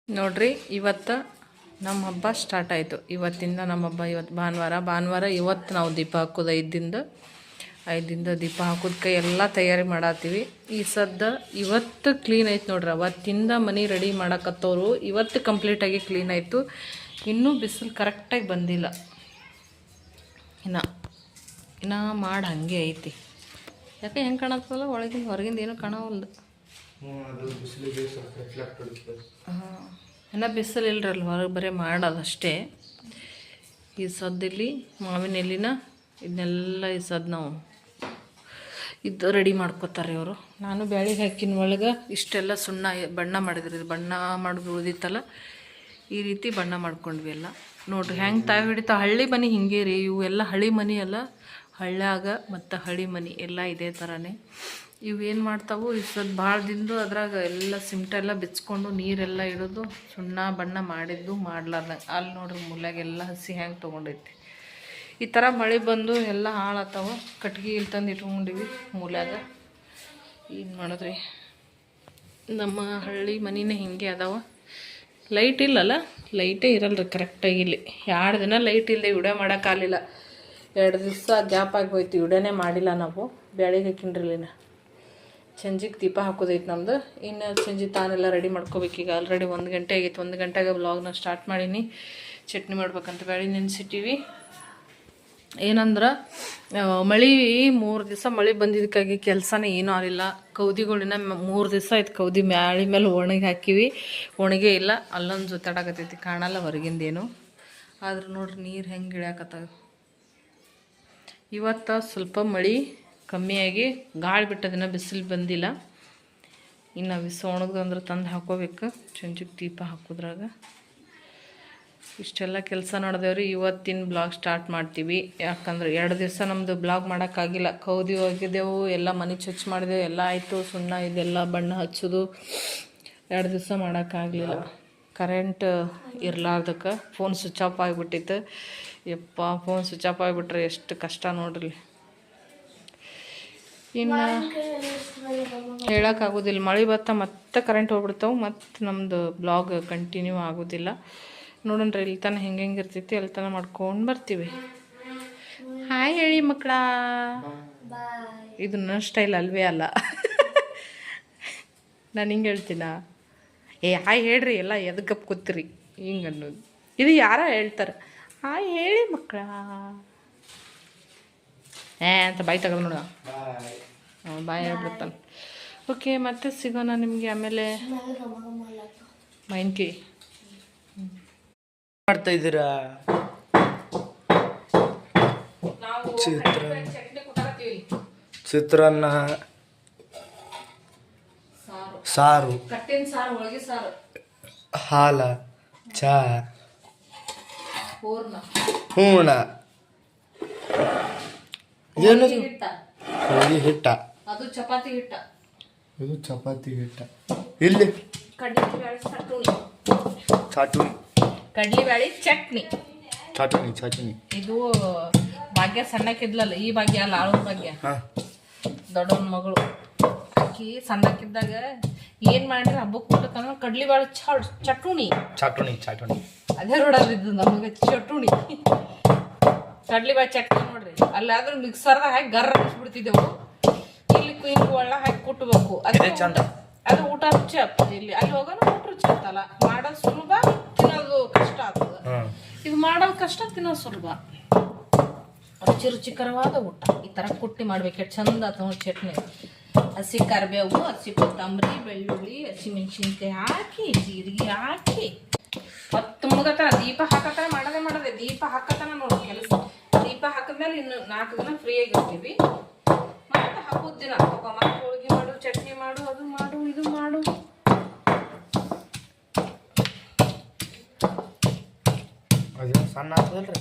ನೋಡ್ರಿ ಇವತ್ತು ನಮ್ಮ ಹಬ್ಬ ಸ್ಟಾರ್ಟ್ ಆಯಿತು. ಇವತ್ತಿಂದ ನಮ್ಮ ಹಬ್ಬ. ಇವತ್ತು ಭಾನುವಾರ ಇವತ್ತು ನಾವು ದೀಪ ಹಾಕೋದು 5 ದಿನದ ದೀಪ ಹಾಕೋದಕ್ಕೆ ಎಲ್ಲ ತಯಾರಿ ಮಾಡತ್ತೀವಿ. ಈ ಸದ್ದ ಇವತ್ತು ಕ್ಲೀನ್ ಆಯ್ತು ನೋಡ್ರಿ. ಅವತ್ತಿಂದ ಮನೆ ರೆಡಿ ಮಾಡಕತ್ತವರು ಇವತ್ತು ಕಂಪ್ಲೀಟಾಗಿ ಕ್ಲೀನ್ ಆಯಿತು. ಇನ್ನೂ ಬಿಸಿಲು ಕರೆಕ್ಟಾಗಿ ಬಂದಿಲ್ಲ. ಇನ್ನು ಮಾಡಿ ಹಾಗೆ ಐತಿ. ಯಾಕೆ ಹೆಂಗೆ ಕಾಣತ್ತಲ್ಲ ಒಳಗಿಂದ ಹೊರಗಿಂದ ಏನೂ ಕಾಣವಲ್ದು. ಇನ್ನು ಬಿಸಿಲು ಇಲ್ರಲ್ಲ ಹೊರಗೆ ಬರೀ ಮಾಡೋದಷ್ಟೇ. ಈ ಸದ್ದಿಲ್ಲಿ ಮಾವಿನ ಎಲ್ಲಿನ ಇದನ್ನೆಲ್ಲ ಈ ಸದ್ದು ನಾವು ಇದು ರೆಡಿ ಮಾಡ್ಕೋತಾರೆ ಅವರು. ನಾನು ಬ್ಯಾಳಿಗೆ ಹಾಕಿನ ಒಳಗೆ ಇಷ್ಟೆಲ್ಲ ಸುಣ್ಣ ಬಣ್ಣ ಮಾಡಿದ್ರಿ. ಇದು ಬಣ್ಣ ಮಾಡೋದು ಉಳಿದಿತ್ತಲ್ಲ, ಈ ರೀತಿ ಬಣ್ಣ ಮಾಡ್ಕೊಂಡ್ವಿ ಎಲ್ಲ. ನೋಡ್ರಿ ಹೆಂಗೆ ತಾಯಿ ಹಿಡಿತಾ. ಹಳ್ಳಿ ಮನೆ ಹಿಂಗೆ ರೀ, ಇವು ಎಲ್ಲ ಹಳ್ಳಿ ಮನೆ ಅಲ್ಲ, ಹಳ್ಳ್ಯಾಗ ಮತ್ತು ಹಳ್ಳಿ ಮನೆ ಎಲ್ಲ ಇದೇ ಥರನೇ. ಇವೇನು ಮಾಡ್ತಾವು ಇಷ್ಟೊಂದು ಭಾಳ ದಿಂದು ಅದ್ರಾಗ ಎಲ್ಲ ಸಿಮೆಂಟೆಲ್ಲ ಬಿಚ್ಕೊಂಡು ನೀರೆಲ್ಲ ಇಡೋದು, ಸುಣ್ಣ ಬಣ್ಣ ಮಾಡಿದ್ದು ಮಾಡ್ಲಾರ್ದಂಗೆ. ಅಲ್ಲಿ ನೋಡ್ರಿ ಮೂಲ್ಯಾಗೆಲ್ಲ ಹಸಿ ಹೆಂಗೆ ತೊಗೊಂಡೈತಿ. ಈ ಥರ ಮಳೆ ಬಂದು ಎಲ್ಲ ಹಾಳಾತಾವ. ಕಟ್ಗೆ ಇಲ್ಲಿ ತಂದು ಇಟ್ಕೊಂಡಿವಿ ಮೂಲ್ಯಾಗ. ಏನು ಮಾಡಿದ್ರಿ, ನಮ್ಮ ಹಳ್ಳಿ ಮನಿನೇ ಹಿಂಗೆ ಅದಾವ. ಲೈಟ್ ಇಲ್ಲಲ್ಲ, ಲೈಟೇ ಇರಲ್ರಿ ಕರೆಕ್ಟಾಗಿ ಇಲ್ಲಿ. 2 ದಿನ ಲೈಟ್ ಇಲ್ಲದೆ ವಿಡಿಯೋ ಮಾಡೋಕ್ಕಾಗಲಿಲ್ಲ. 2 ದಿವಸ ಗ್ಯಾಪ್ ಆಗಿ ಹೋಯ್ತು, ವಿಡಿಯೋನೇ ಮಾಡಿಲ್ಲ ನಾವು. ಬ್ಯಾಳಿಗೆ ಹಾಕಿನ್ರಿಲ್ಲಿನ ಸಂಜೆಗೆ ದೀಪ ಹಾಕೋದೈತೆ ನಮ್ದು. ಇನ್ನು ಸಂಜೆ ತಾನೆಲ್ಲ ರೆಡಿ ಮಾಡ್ಕೋಬೇಕೀಗ. ಆಲ್ರೆಡಿ 1 ಗಂಟೆ ಆಗೈತೆ. 1 ಗಂಟೆಗೆ ಬ್ಲಾಗ್ನ ಸ್ಟಾರ್ಟ್ ಮಾಡೀನಿ. ಚಟ್ನಿ ಮಾಡ್ಬೇಕಂತ ಬ್ಯಾಳಿ ನೆನೆಸಿಟ್ಟಿವಿ. ಏನಂದ್ರೆ ಮಳೆ 3 ದಿವಸ ಮಳೆ ಬಂದಿದ್ದಕ್ಕಾಗಿ ಕೆಲಸನೇ ಏನೂ ಆಗಲಿಲ್ಲ. ಕೌದಿಗಳಿನ 3 ದಿವಸ ಆಯ್ತು ಕೌದಿ ಮ್ಯಾಳಿ ಮೇಲೆ ಒಣಗಿ ಹಾಕಿವಿ, ಒಣಗೇ ಇಲ್ಲ. ಅಲ್ಲೊಂದು ಜೊತೆಡಾಕತ್ತೈತಿ, ಕಾಣಲ್ಲ ಹೊರಗಿಂದೇನು. ಆದ್ರೆ ನೋಡ್ರಿ ನೀರು ಹೆಂಗೆ ಇಳ್ಯಾಕತ್ತಾವ. ಇವತ್ತು ಸ್ವಲ್ಪ ಮಳೆ ಕಮ್ಮಿಯಾಗಿ ಗಾಳಿ ಬಿಟ್ಟದಿನ, ಬಿಸಿಲು ಬಂದಿಲ್ಲ. ಇನ್ನು ಬಿಸಿ ಒಣಗ್ದಂದ್ರೆ ತಂದು ಹಾಕೋಬೇಕು ಸಂಜೆಗೆ ದೀಪ ಹಾಕೋದ್ರಾಗ. ಇಷ್ಟೆಲ್ಲ ಕೆಲಸ ನಡೆದೇವ್ರಿ. ಇವತ್ತಿನ ಬ್ಲಾಗ್ ಸ್ಟಾರ್ಟ್ ಮಾಡ್ತೀವಿ. ಯಾಕಂದ್ರೆ 2 ದಿವಸ ನಮ್ಮದು ಬ್ಲಾಗ್ ಮಾಡೋಕ್ಕಾಗಿಲ್ಲ. ಕೌದಿ ಹೋಗಿದ್ದೆವು, ಎಲ್ಲ ಮನೆ ಸ್ವಚ್ಛ ಮಾಡಿದೆವು, ಎಲ್ಲ ಆಯಿತು. ಸುಣ್ಣ ಇದೆಲ್ಲ ಬಣ್ಣ ಹಚ್ಚೋದು 2 ದಿವಸ ಮಾಡೋಕ್ಕಾಗಲಿಲ್ಲ. ಕರೆಂಟ್ ಇರಲಾರ್ದಕ್ಕೆ ಫೋನ್ ಸ್ವಿಚ್ ಆಫ್ ಆಗಿಬಿಟ್ಟಿತ್ತು. ಯಪ್ಪ, ಫೋನ್ ಸ್ವಿಚ್ ಆಫ್ ಆಗಿಬಿಟ್ರೆ ಎಷ್ಟು ಕಷ್ಟ ನೋಡ್ರಿ. ಇನ್ನು ಹೇಳೋಕ್ಕಾಗೋದಿಲ್ಲ. ಮಳೆ ಬತ್ತಾ ಮತ್ತೆ ಕರೆಂಟ್ ಹೋಗ್ಬಿಡ್ತಾವೆ, ಮತ್ತು ನಮ್ಮದು ಬ್ಲಾಗ್ ಕಂಟಿನ್ಯೂ ಆಗೋದಿಲ್ಲ. ನೋಡೋಣ್ರಿ, ಇಲ್ಲಿ ತನಕ ಹೆಂಗೆ ಇರ್ತೈತಿ ಅಲ್ಲಿ ತನಕ ಮಾಡ್ಕೊಂಡು ಬರ್ತೀವಿ. ಹಾಯ್ ಹೇಳಿ ಮಕ್ಕಳ. ಇದು ನನ್ನ ಸ್ಟೈಲ್ ಅಲ್ವೇ ಅಲ್ಲ. ನಾನು ಹಿಂಗೆ ಹೇಳ್ತೀನ. ಹಾಯ್ ಹೇಳ್ರಿ, ಎಲ್ಲ ಎದಕ್ಕಪ್ಪ ಕೂತ್ರಿ ಹಿಂಗೆ ಅನ್ನೋದು. ಇದು ಯಾರ ಹೇಳ್ತಾರೆ, ಹಾಯ್ ಹೇಳಿ ಮಕ್ಕಳ ಅಂತ ಬಾಯ್ ತಗೊಂಡು ನೋಡ. ಬಾಯ್ ಹೇಳ್ಬಿಡ್ತಾನೆ. ಓಕೆ, ಮತ್ತೆ ಸಿಗೋಣ ನಿಮಗೆ ಆಮೇಲೆ. ಮಾವಿನಕಾಯಿ ಮಾಡ್ತಾ ಇದ್ದೀರಾ? ಚಿತ್ರಾನ್ನ, ಸಾರು, ಹಾಲ, ಚಾ, ಹೂರ್ಣ, ಏನು ಹೋಳಿ ಹಿಟ್ಟ, ಅದು ಚಪಾತಿ ಹಿಟ್ಟ, ಇದು ಚಪಾತಿ ಹಿಟ್ಟ. ಇಲ್ಲಿ ಚಾಟುನಿ, ಕಡ್ಲಿಬ್ಯಾಳಿ ಚಟ್ನಿ, ಚಾಟುನಿ. ಇದು ಭಾಗ್ಯ ಸಣ್ಣಕ್ಕಿದ್ಲಲ್ಲ, ಈ ಭಾಗ್ಯ ಅಲ್ಲ, ಆಳು ಭಾಗ್ಯ ದೊಡ್ಡವನ ಮಗಳು. ಆಕಿ ಸಣ್ಣಕ್ಕಿದ್ದಾಗ ಏನ್ ಮಾಡ್ರಿ ಹಬ್ಬಕ್ಕೆ ಊಟಕ್ಕಂದ್ರೆ ಕಡ್ಲಿಬ್ಯಾಳಿ ಚಟುಣಿ. ಅದೇ ರೋಡಲ್ಲಿದ್ದು ನಮಗೆ ಚಟುಣಿ. ಕಡ್ಲಿಬ್ಯಾಳಿ ಚಟ್ನಿ ನೋಡ್ರಿ. ಅಲ್ಲಾದ್ರೂ ಮಿಕ್ಸರ್ದಾಗ ಹಾಕಿ ಗರ್ರ ಬಿಡ್ತಿದ್ದೆವು. ಇಲ್ಲಿ ಹಿಂಗೆ ಒಳ್ಳ ಹಾಕಿ ಕುಟ್ಬೇಕು. ಅದು ಊಟ ರುಚಿ ಆಗ್ತದೆ. ಇಲ್ಲಿ ಅಲ್ಲಿ ಹೋಗೋಣ ಊಟ ರುಚಿ ಆಗ್ತಲ್ಲ. ಮಾಡೋದು ಸುಲಭ, ತಿನ್ನೋದು ಕಷ್ಟ ಆಗ್ತದೆ. ಇದು ಮಾಡೋದು ಕಷ್ಟ, ತಿನ್ನೋದು ಸುಲಭ. ರುಚಿಕರವಾದ ಊಟ. ಈ ಥರ ಕುಟ್ಟಿ ಮಾಡ್ಬೇಕು. ಎಷ್ಟು ಚಂದ ಆತ ನೋಡಿ ಚಟ್ನಿ. ಹಸಿ ಕರಿಬೇವು, ಹಸಿ ಕೊತ್ತಂಬರಿ, ಬೆಳ್ಳುಳ್ಳಿ, ಹಸಿ ಮೆಣಸಿನ್ಕಾಯಿ ಹಾಕಿ, ಜೀರಿಗೆ ಹಾಕಿ ಹೊತ್ತು ಮುಗತನ ದೀಪ ಹಾಕತನ ಮಾಡದೆ ದೀಪ ಹಾಕತನ ನೋಡಿ ಕೆಲಸ. ದೀಪ ಹಾಕಿದ್ಮೇಲೆ ಇನ್ನು 4 ದಿನ ಫ್ರೀ ಆಗಿರ್ತೀವಿ. ಮತ್ತೆ ಹಬ್ಬದ ದಿನ ಮತ್ತೆ ಹೋಳಿಗೆ ಮಾಡು, ಚಟ್ನಿ ಮಾಡು, ಅದು ಮಾಡು, ಇದು ಮಾಡು. ಸಣ್ಣ ಆಗ್ತದಲ್ರಿ,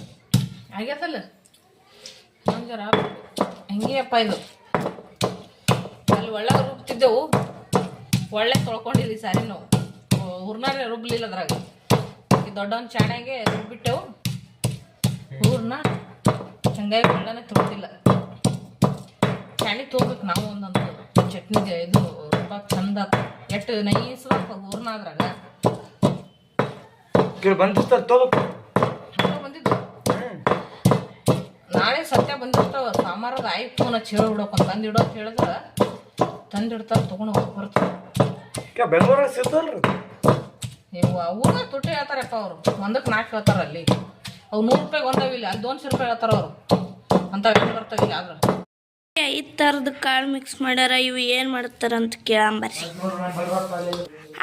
ಆಗ್ಯದಲ್ಲ ಜರ ಹೆಂಗೆಯಪ್ಪ ಇದು. ಅಲ್ಲಿ ಒಳ್ಳೆ ರುಬ್ತಿದ್ದೆವು, ಒಳ್ಳೆ ತೊಳ್ಕೊಂಡಿಲ್ಲ ಈ ಸಾರಿ ನಾವು. ಹೂರ್ನಾರೇ ರುಬ್ಲಿಲ್ಲ ಅದ್ರಾಗ. ದೊಡ್ಡವನ್ ಚಾಣೆಗೆ ರುಬ್ಬಿಟ್ಟೆವು ಹೂರ್ನ. ಹಂಗಾಗಿ ಒಳ್ಳೆನೇ ತೊಳ್ದಿಲ್ಲ. ಚಾಣಿ ತೊಗೋಬೇಕು ನಾವು ಒಂದೊಂದು ಚಟ್ನಿಗೆ. ಇದು ರುಬ್ಬಕ್ಕೆ ಚಂದ ಎಷ್ಟು ನೈಸ್ಬೇಕು ಹೂರ್ನ. ಅದ್ರಾಗ ಕೇಳಿ ಬಂದಿರ್ತಾರೆ ತಗೋಬೇಕು. ಬಂದಿದ್ದು ನಾಳೆ ಸತ್ಯ ಬಂದಿರ್ತಾವ. ಸಾಮಾರದ ಐಫೋನ್ ಹಚ್ಚಿ ಹೇಳ್ಬಿಡೋಕೆ ತಂದಿಡೋ ಅಂತ ಹೇಳಿದ್ರೆ ತಂದಿಡ್ತಾರೆ, ತೊಗೊಂಡು ಹೋಗಿ ಬರ್ತಾರೆ. ಬೆಂಗಳೂರಾಗ ಸಿಗ್ತಲ್ರಿ ನೀವು ಅವ್ರ ತುಟ್ಟಿ ಹೇಳ್ತಾರಪ್ಪ ಅವರು. ಒಂದಕ್ಕೆ 4 ಹೇಳ್ತಾರೆ ಅಲ್ಲಿ. ಅವು 100 ರೂಪಾಯಿಗೆ ಒಂದಾವಿಲ್ಲ, ಅಲ್ಲಿ 200 ರೂಪಾಯಿ ಹೇಳ್ತಾರೆ ಅವರು. ಅಂತ ಬರ್ತಾವೆ ಇಲ್ಲಿ ಆದ್ರೆ 5 ಥರದ ಕಾಳು ಮಿಕ್ಸ್ ಮಾಡ್ಯಾರ. ಇವು ಏನು ಮಾಡ್ತಾರಂತ ಕೇಳಂಬರ್ರಿ.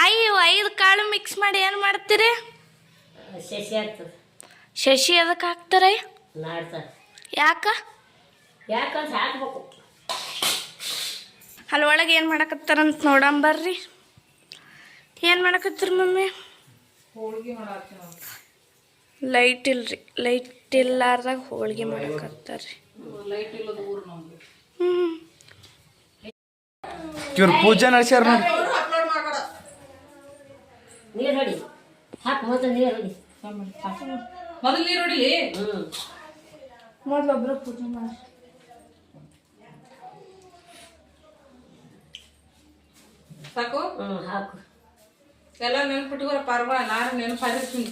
ಅಯ್ಯೋ 5 ಕಾಳು ಮಿಕ್ಸ್ ಮಾಡಿ ಏನು ಮಾಡ್ತೀರಿ? ಶಶಿ ಆಗ್ತದೆ. ಶಶಿ ಅದಕ್ಕೆ ಹಾಕ್ತಾರೆ? ನಾಡ್ತಾರೆ. ಯಾಕೆ? ಯಾಕಂತ ಹಾಕ್ಬೇಕು. ಅಲ್ಲಿ ಒಳಗೆ ಏನು ಮಾಡಕತ್ತಾರಂತ ನೋಡಂಬರ್ರಿ. ಏನು ಮಾಡಕತ್ತೀರಿ ಮಮ್ಮಿ? ಹೋಳಿಗೆ ಮಾಡತ್ತೀವಿ ನಾವು. ಲೈಟ್ ಇಲ್ರಿ, ಲೈಟ್ ಇಲ್ಲಾರ್ದಾಗ ಹೋಳಿಗೆ ಮಾಡಕತ್ತಾರ್ರಿ. ಲೈಟ್ ಇಲ್ಲದ ಊರು ನಮ್ಗೆ. ಇವ್ರು ಪೂಜೆ ನಡೆಸ್ಯಾರ ನೋಡಿ. ನೀರು ಹೊಡಿ, ಹಾಕಿ ಮೊದಲು ನೀರು ಹೊಡಿ. ಮೊದಲು ನೀರು ಹೊಡಿಲಿ. ಮೊದಲು ಒಬ್ಬರು ಪೂಜೆ ಮಾಡಿ ಸಾಕು. ಹಾಕು. ಎಲ್ಲ ನೆನ್ಪಿಟ್ಕೋರ ಪರ್ವ. ನಾನು ನೆನಪಾಗಿರ್ತೀನಿ.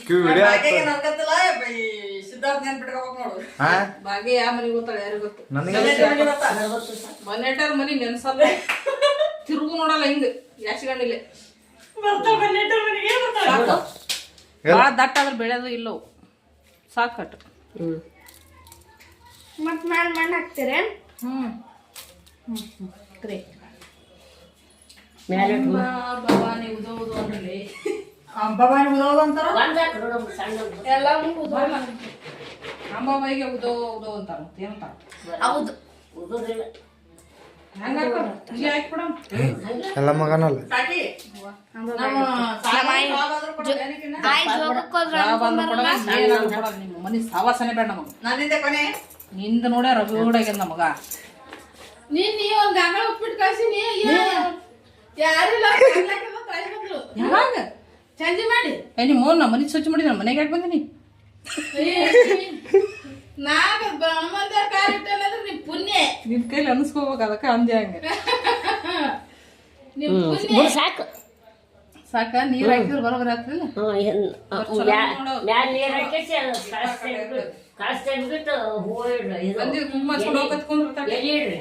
ಸಿದ್ಧಾರ್ಥ ನೆನ್ಪಿಟ್ಕೋಬೇಕು ನೋಡು. ಬಾಗಿ ಯಾವ ಮನೆಗೆ ಗೊತ್ತಾಳ ಯಾರಿಗೂ ಗೊತ್ತು. ಮನೆಟಾರ ಮನೆ ನೆನ್ಸಲ್ಲ. ತಿರುಗು ನೋಡಲ್ಲ ಹಿಂಗ ಯಾಚಿಗಂಡಿಲ್ಲ. ಭಾಳ ದಟ್ಟ ಆದ್ರೆ ಬೆಳೆಯೋದು ಇಲ್ಲವು. ಸಾಕಟ್ಟು. ಮತ್ತೆ ಮೇಲೆ ಮಣ್ಣು ಹಾಕ್ತೀರೇ? ಗ್ರೇಟ್. ಮೇಲೆ ಭವಾನಿ ಉದೋದು ಅಂದ್ರಲ್ಲಿ ಭವಾನಿ ಉದೋದು ಅಂತಾರ. ಸಣ್ಣ ಎಲ್ಲ ಅಂಬಾಬಾಯಿಗೆ ಉದೋ ಉದೋ ಅಂತಾರ. ಏನಂತಾರ? ಹೌದು. ಉದುರಿಲ್ಲ. ಹಂಗ ಇಲ್ಲಿ ಹಾಕ್ಬಿಡ. ಎಲ್ಲ ಮಗನಲ್ಲ. ನಿಮ್ಮ ಮನೆ ಸಾವಾಸನೆ ಬೇಡ ನಮಗ. ನನ್ನಿಂದ ಕೊನೆ ನಿಂದ ನೋಡ್ಯ ರಗೂಡಾಗ್ಯದ ನಮಗ. ನೀ ಒಂದ್ ಗಂಗಳ ಉಪ್ಪಿಟ್ಟು ಕಳ್ಸಿನಿ. ಯಾರಿಲ್ಲ ಯಾವಾಗ ಚಂಜಿ ಮಾಡಿ ನಿಮ್ಮ ಮೋನ್ ನಾ ಮನೆ ಸ್ವಚ್ಛ ಮಾಡಿದ ಮನೆಗೆ ಯಾಕೆ ಬಂದಿನಿ? ನಾಗ ಹನುಮಂತರ ಕಾರ್ ಇಟ್ಟಲ್ಲಂದ್ರೆ ನಿಮ್ ಪುಣ್ಯ. ನಿನ್ ಕೈಲಿ ಅನ್ಸ್ಕೋಬೇಕು. ಅದಕ್ಕೆ ಅಂದೆ ಹಂಗೆ. ನಿಮ್ ಪುಣ್ಯ. ಸಾಕು. ಸಾಕ ನೀರ್ ಹಾಕಿದ್ರೆ ಬರೋಬರಿ ಆಗ್ತದಿಲ್ಲ. ಮ್ಯಾಲ ನೀರು ಹಾಕಿ ಕಳಿಸ್ತಾ ಬಿಟ್ಟು ಹೂವು ಇಡ್ರಿ. ಇದು ಬಂದಿ ಕುಂಕುಮ ಹಚ್ಕೊಂಡು ಹೋಗ್ಕತ್ಕೊಂಡ್ರೆ ಎಲೆ ಇಡ್ರಿ.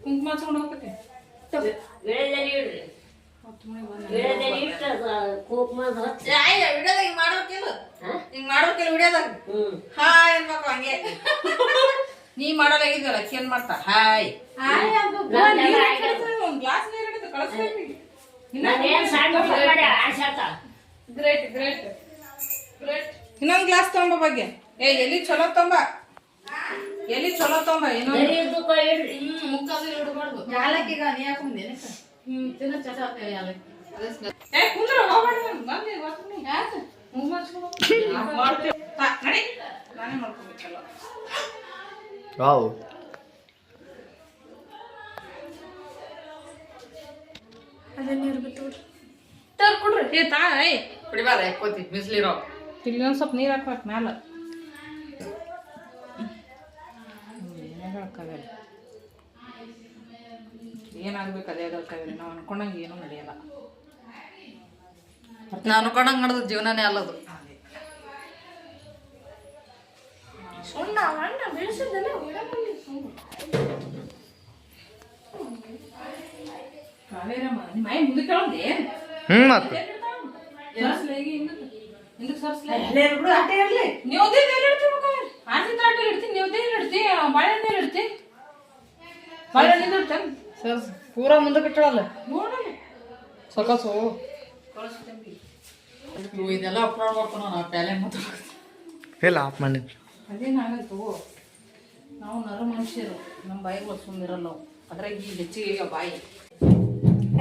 ಕುಂಕುಮ ಹಚ್ಕೊಂಡು ಹೋಗ್ಕತಿ. ವಿಳೆದೆಲೆ ಇಡ್ರಿ. ವಿಳೆದೆಲೆ ಇಟ್ಟು ಕುಂಕುಮ ಹಚ್ಚಿ. ವಿಡಿಯೋದಾಗ ಹಿಂಗ್ ಮಾಡ್ಬೇಕಿಲ್ಲ, ಹಿಂಗ್ ಮಾಡ್ಬೇಕಿಲ್ಲ ವಿಡಿಯೋದಾಗ. ಹಾಯ್ ಅನ್ಬೇಕು ಹಂಗೆ. ನೀ ಮಾಡಲಾಗಿದ್ದಲ್ಲ ಅಕ್ಕಿ ಏನ್ ಮಾಡ್ತಾ? ಹಾಯ್ ಒಂದ್ ಗ್ಲಾಸ್ ನೀರ್ ಹಿಡಿದು ಕಳಿಸ್ಬೇಕು. ನಾನೇನು ಸಣ್ಣ ಮಾಡಿ ಆಶಾತ. Great great great. ಇನ್ನೊಂದ್ ಗ್ಲಾಸ್ ತೊಂಬ ಬಗ್ಗೆ. ಎಲ್ಲಿ ಚಲೋ ತೊಂಬ, ಎಲ್ಲಿ ಚಲೋ ತೊಂಬ. ಇನ್ನೊಂದು ಇಡ್ರಿ. ಮುಖದ ಇಡಬಾರ್ದು. ಯಾಲಕ್ಕಿಗ ನೀ ಹಾಕೊಂಡೇನೆ ತಿನ್ನ ಚಟ ಯಾಲಕ್ಕಿ. ಕುಂದ್ರ ಹೋಗ್ಬೇಡ. ಬಂದೆ ಯಾಕೆ ಕುಂಕುಮ ಹಚ್ಕೊಂಡು ನಡಿ. ನಾನೇ ಮಾಡ್ಕೊಬೇಕಲ್ಲ. ವಾವ್. ಅದೇ ನೀರು ಬಿಟ್ಟು ಕೊಡ್ರಿ. ತಾ ಕುಡಿಬಾರ ಕೋತಿ ಬಿಸ್ಲಿರೋ. ಇಲ್ಲಿ ಒಂದ್ ಸ್ವಲ್ಪ ನೀರು ಹಾಕ್ಬೇಕು ಮ್ಯಾಲ. ಏನಾಗ್ಬೇಕು ಅದೇ ಹೇಳ್ತಾವೆ. ನಾವು ಅನ್ಕೊಂಡಂಗೆ ಏನೂ ನಡೆಯಲ್ಲ. ನಾನು ಅನ್ಕೊಂಡಂಗೆ ನಡೆದ ಜೀವನನೇ ಅಲ್ಲದು. ಕಾವೇರಮ್ಮ ನಿಮ್ಮ ಮೈ ಮುಂದೆ ಕೇಳಂದೆ. ಮತ್ತೆ ಹಿಂದಕ್ಕೆ ಸರ್ಸ್ಲೇ ಆಟೆ ಇರಲಿ. ನೀವು ಆಟಿಂದ ಆಟೆ ಇಡ್ತೀನಿ. ನೀವು ಇಡ್ತಿ ಬಾಳೆಹಣ್ಣೆ ಇಡ್ತಿ. ಬಾಳೆಹಣ್ಣಿಂದ ಇಡ್ತೇನೆ ಸರ್ ಪೂರಾ ಮುಂದಕ್ಕೆ ಇಟ್ಟಳಲ್ಲ. ನೋಡಲ್ಲ ಸೊಕಸು. ಇದೆಲ್ಲ ಅಪ್ಲೋಡ್ ಮಾಡ್ಕೊಂಡು ನಾವು ಪ್ಯಾಲೆ ಮಾತಾಡೋದು. ಇಲ್ಲ ಆಫ್ ಮಾಡಿ. ಅದೇನಾಗಲ್ತು. ನಾವು ನರ ಮನುಷ್ಯರು. ನಮ್ಮ ಬಾಯಿಗಳು ಸುಮ್ಮನಿರಲ್ಲ. ಅದ್ರಾಗ ಈ ಹೆಚ್ಚಿಗೆ ಬಾಯಿ.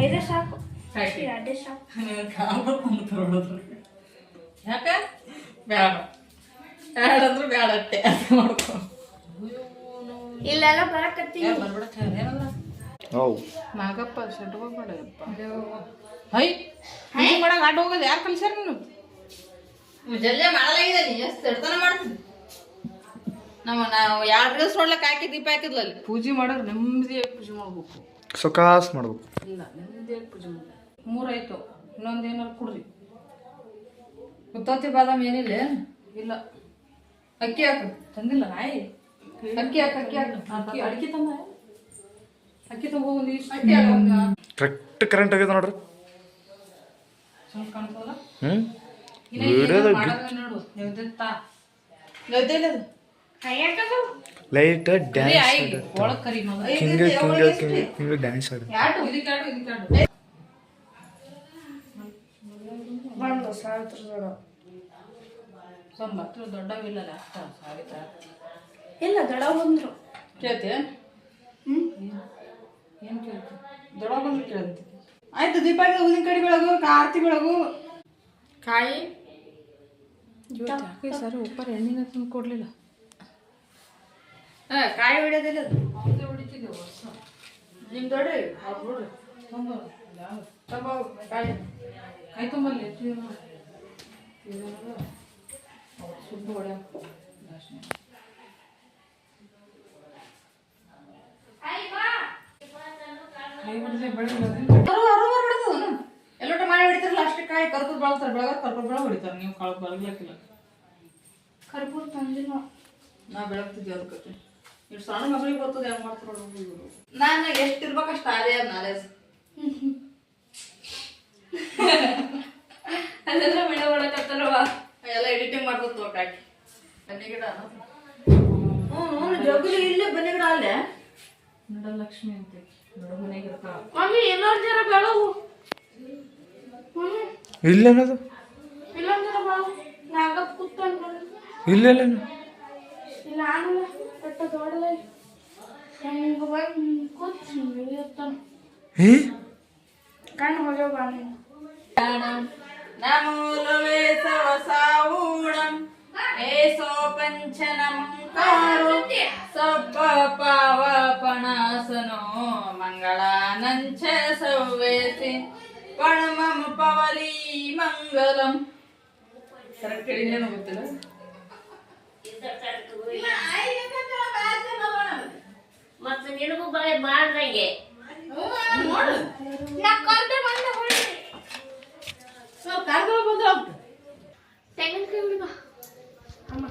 5 ಸಾಕು. 2 ಸಾಕು. ಯಾಕೆ ಬೇಡ ಬೇಡ ಅಂದ್ರೆ ಬೇಡ ಅಟ್ಟೆ ಮಾಡ್ಕೊ. ಇಲ್ಲೆಲ್ಲ ಬರಕತ್ತೀನಿ. ಬರ್ಬಿಡತ್ತೆ. ಏನಂದ್ರ ಹೌ ನಾಗಪ್ಪ ಶೆಡ್ ಹೋಗ್ಬೇಡಪ್ಪ. ಹೈ ಹಿಂಗೆ ಮಾಡಕ್ಕೆ ಅಡ್ಡ ಹೋಗೋದು ಯಾರು ಕಲ್ಸ್ಯಾರ ನೀನು? ಜಲ್ಲೆ ಮಾಡಲಾಗಿದೆ. ನೀ ಎಷ್ಟು ತಡ್ತಾನೆ ಮಾಡ್ತೀನಿ. ನಾವು 2 ರೀಲ್ಸ್ ನೋಡ್ಲಿಕ್ಕೆ ಹಾಕಿ ದೀಪ ಹಾಕಿದ್ಲ ಅಲ್ಲಿ. ಪೂಜೆ ಮಾಡೋರು ನೆಮ್ಮದಿಯಾಗಿ ಪೂಜೆ ಮಾಡ್ಬೇಕು. ಸುಖಾಸ್ ಮಾಡ್ಬೇಕು. ಇಲ್ಲ ನೆಮ್ಮದಿಯಾಗಿ ಪೂಜೆ ಮಾಡ್ಬೇಕು. 3 ಆಯ್ತು. ಇನ್ನೊಂದು ಏನಾರು ಕೊಡ್ರಿ. ಹುತ್ತೋತಿ ಬಾದಾಮ್ ಏನಿಲ್ಲ ಇಲ್ಲ ಅಕ್ಕಿ ಹಾಕು ತಂದಿಲ್ಲ ನಾಯಿ ಅಕ್ಕಿ ಹಾಕು ಅಕ್ಕಿ ಹಾಕು ಅಡಿಕೆ ತಂದ ಅಕ್ಕಿ ತಗೋ ಒಂದು ಇಷ್ಟು ಅಕ್ಕಿ ಹಾಕು ಕರೆಕ್ಟ್ ಕರೆಂಟ್ ಆಗ್ಯದ ನೋಡ್ರಿ. ಸ್ವಲ್ಪ ಕಾಣ್ತದಲ್ಲ ಹ್ಞೂ ಇನ್ನ ಏನಾದ್ರು ವಿಡಿಯೋದಾಗ ಮಾಡೋದು ನೋಡು ನೆವ್ದಿತ್ತಾ ಲೈಟ್ ಇಲ್ಲ ಅದು. ಲೈಟ್ ಡ್ಯಾನ್ಸ್ ಆಯ್ತು ಒಳಗ್ ಕರಿ ಮಗ ಹಿಂಗೆ ಡ್ಯಾನ್ಸ್ ಆಡ ಯಾಟು ಇದಕ್ಕಾಡು ಇದಕ್ಕಾಡು ಸ್ವಲ್ಪ ಮಕ್ಕಳು ದೊಡ್ಡವಿಲ್ಲಲ್ಲ ಅಷ್ಟ ಸಾವಿತ ಇಲ್ಲ ದಡ ಬಂದ್ರು ಕೇಳ್ತಿ ಏನು ಕೇಳ್ತು ದೊಡ್ಡ ಬಂದು ಕೇಳ್ತಿ. ಆಯ್ತು ದೀಪಾವಳಿ ಊದಿನ ಕಡಿ ಬೆಳಗು ಆರತಿ ಬೆಳಗು ಕಾಯಿ ಇವತ್ತು ಯಾಕೆ ಸರಿ ಉಪ್ಪಾರ ಎಣ್ಣಿನ ತಂದು ಕೊಡ್ಲಿಲ್ಲ ಕಾಯಿ ಹೊಡಿಯೋದಿಲ್ಲ ಅದು. ಅವ್ರದ್ದೇ ಹೊಡಿತಿದ್ದೇವೆ ವರ್ಷ ನಿಮ್ ದೊಡ್ಡ್ರಿ ಅವ್ರು ನೋಡ್ರಿ ತಂದು ತಗೋ ಕಾಯಿ ಕೈ ತುಂಬಲ್ಲಿ ಸುಟ್ಟು ಹೊಡೆ ಕೈ ಹೊಡೆದ್ರೆ ಬೆಳೆದ ಎಲ್ಲೋಟ ಮಾಡಿ ಹೊಡಿತಾರಲ್ಲ ಅಷ್ಟೇ ಕಾಯಿ ಕರ್ಪೂರ ಬೆಳಗ್ತಾರೆ ಕರ್ಪೂರ ಬೆಳಗ್ ಹೊಡಿತಾರೆ. ನೀವು ಕಾಳು ಬೆಳಗ್ಲಕ್ಕಿಲ್ಲ. ಕರ್ಪೂರ ತಂದಿಲ್ಲ ನಾ ಬೆಳಗ್ತಿದ್ದೆ ಅದಕ್ಕೆ ಇಷ್ಟು ಸಣ್ಣ ಮಗಳಿಗೆ ಬರ್ತದೆ ಹೆಂಗ್ ಮಾಡ್ತಾರ ನಾನು ಎಷ್ಟು ಇರ್ಬೇಕಷ್ಟು ಅದೇ ಅದು ನಾಲೆಜ್. ಅದೆಲ್ಲ ಬಿಡ ಮಾಡಕತ್ತಾರವ ಎಲ್ಲ ಎಡಿಟಿಂಗ್ ಮಾಡ್ತದ ಕಾಕಿ ಬನ್ನಿ ಗಿಡ ಜಗುಲಿ ಇಲ್ಲೇ ಬನ್ನಿ ಗಿಡ ಅಲ್ಲೇ ನಡಲಕ್ಷ್ಮಿ ಅಂತ ದೊಡ್ಡ ಮನೆಗೆ ಇರ್ತಾಳ ಮಮ್ಮಿ ಇನ್ನೊಂದ್ ಜರ ಬೆಳಗು ಇಲ್ಲೇನದು ಇನ್ನೊಂದ್ ಜರ ಬೆಳಗು ನಾಗ ಕೂತ್ಕೊಂಡು ಇಲ್ಲೇನು ಇಲ್ಲ ಆನಲ್ಲ ಬೆಟ್ಟ ದೊಡ್ಡದ ಹೆಂಗ ಬಂದು ಕೂತ್ ಇರ್ತಾನ ಹೇ ಕಣ್ಣು ಹೋಗ್ಯಾವ ಬಾನಿ ನಮೂಲವೇ ಸವಸಾವೂಣಂ ಏಸೋ ಪಂಚನಮಂಕಾರೋ ಸಬ್ಬ ಪಾವಪಣಾಸನೋ ಮಂಗಳಾನಂಚ ಸವ್ವೇಸಿ ಪಣಮಂ ಪವಲಿ ಮಂಗಲಂ. ಕರೆಕ್ಟ್ ಹೇಳಿದ್ದೇನೋ ಗೊತ್ತಿಲ್ಲ. ಮತ್ತೆ ನಿನಗೂ ಮಾಡ್ದಂಗೆ ನಾ ಕರ್ದೆ ಬಂದ ಹೊಳ್ಳಿ ಕಾರ್ಗಳು ಬಂದ್ರ ತೆಂಗಿನಕಾಯಿ ಹುಡುಗ ಅಮ್ಮ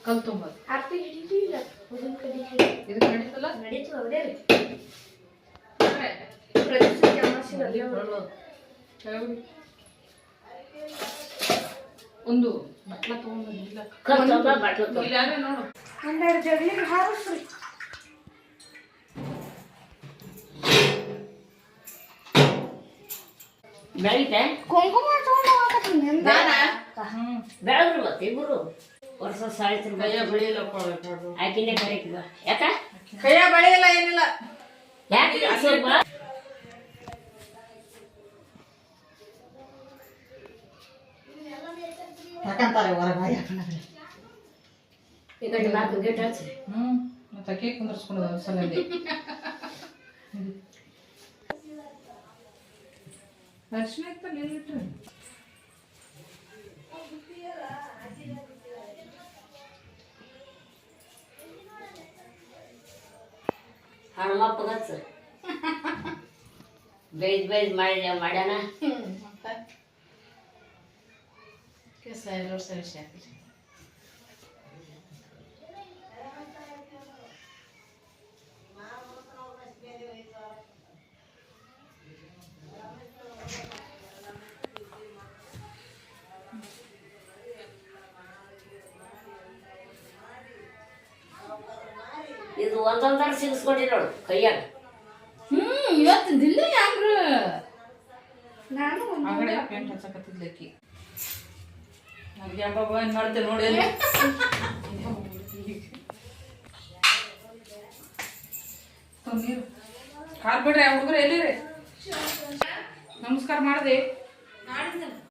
ಕಲ್ ತುಂಬೋದು ಆರ್ತಿ ಹಿಡಿದು ಇಲ್ಲ ಉದಿನ ಕಡಿ ಇದು ನಡೀತಲ್ಲ ನಡೀತು ಅವರೇ ರೀ ಪ್ರತಿಷ್ಠೆ ಅಮಾಸಿನಲ್ಲಿ ಒಂದು ಬಟ್ಲ ತಗೊಂಡಿಲ್ಲ ಕಲ್ ತುಂಬ ಬಟ್ಲು ತುಂಬ. ಇಲ್ಲಾದ್ರೆ ನೋಡು ಒಂದೆರಡು ಜಗ್ಲಿಗೆ ಹಾರಿಸ್ರಿ ಬೆಳಿಗ್ಗೆ ಕುಂಕುಮ ತಗೊಂಡು ಹೋಗಕತ್ತೀನಿ ಬೆಳಗ್ರು ಮತ್ತೆ ಇಬ್ಬರು ವರ್ಷ ಸಾಯ್ತಿರ್ ಕೈಯ ಬೆಳೆಯಲ್ಲ ಆಕಿನೇ ಕರೆಕ್ಟಿವ ಯಾಕ ಕೈಯ ಬೆಳೆಯಲ್ಲ ಏನಿಲ್ಲ. ಯಾಕೆ ಸ್ವಲ್ಪ ಯಾಕಂತಾರೆ ಹೊರಗೆ ಯಾಕಂದ್ರೆ ಈ ಕಡೆ ನಾಲ್ಕು ಗೇಟ್ ಹಚ್ಚಿ ಮತ್ತೆ ಅಕ್ಕಿ ಕುಂದರ್ಸ್ಕೊಂಡು ಒಂದ್ಸಲಲ್ಲಿ ಅರ್ಶಿನ ಇತ್ತಲ್ಲ ಎಲ್ಲಿಟ್ರೆ ಹನುಮಪ್ಪಗೆ ಹಚ್ಚು ಬೇಯ್ದು ಮಾಡ್ಯಾನ ಸರಿಸಿ ಹಾಕಿ ಇದು ಒಂದೊಂದರ ಸಿಗಿಸ್ಕೊಂಡಿ ನೋಡು ಕೈಯಾಗ ಇವತ್ತು ದಿಲ್ಲ ಯಾಕ್ರ ನಾನು ಆಗಡೆ ಪೇಂಟ್ ಹಚ್ಚಕತ್ತಿದ್ಲಕ್ಕಿ ನನಗೆ ಹಬ್ಬ ಏನು ಮಾಡ್ತೇವೆ ನೋಡಿ ಅಲ್ಲಿ ನೀರು ಕಾಲ್ ಬಿಡ್ರಿ ಹುಡುಗರು ಎಲ್ಲಿರಿ ನಮಸ್ಕಾರ ಮಾಡಿದೆ